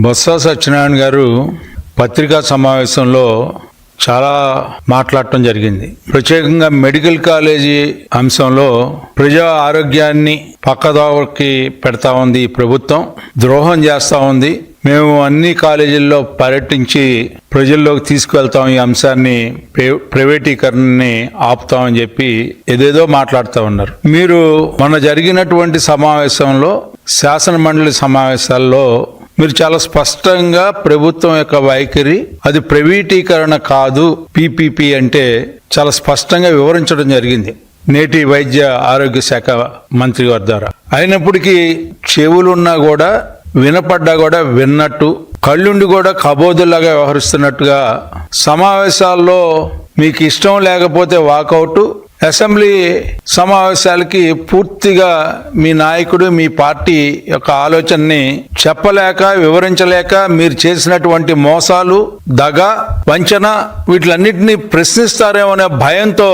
బొత్స సత్యనారాయణ గారు పత్రికా సమావేశంలో చాలా మాట్లాడటం జరిగింది. ప్రత్యేకంగా మెడికల్ కాలేజీ అంశంలో ప్రజా ఆరోగ్యాన్ని పక్కదారికి పెడతా ఉంది ఈ ప్రభుత్వం, ద్రోహం చేస్తా ఉంది. మేము అన్ని కాలేజీల్లో పర్యటించి ప్రజల్లోకి తీసుకువెళ్తాం, ఈ అంశాన్ని ప్రైవేటీకరణని ఆపుతామని చెప్పి ఏదేదో మాట్లాడుతూ ఉన్నారు. మీరు మొన్న జరిగినటువంటి సమావేశంలో, శాసన మండలి సమావేశాల్లో మీరు చాలా స్పష్టంగా ప్రభుత్వం యొక్క వైఖరి అది ప్రైవేటీకరణ కాదు, పీపీపీ అంటే చాలా స్పష్టంగా వివరించడం జరిగింది నేటి వైద్య ఆరోగ్య శాఖ మంత్రి గారి ద్వారా. అయినప్పటికీ చెవులున్నా కూడా, వినపడ్డా కూడా విన్నట్టు, కళ్ళుండి కూడా కబోదులాగా వ్యవహరిస్తున్నట్టుగా సమావేశాల్లో మీకు ఇష్టం లేకపోతే వాకౌట్, అసెంబ్లీ సమావేశాలకి పూర్తిగా మీ నాయకుడు, మీ పార్టీ యొక్క ఆలోచనని చెప్పలేక, వివరించలేక మీరు చేసినటువంటి మోసాలు, దగ, వంచన వీటిలన్నింటినీ ప్రశ్నిస్తారేమో అనే భయంతో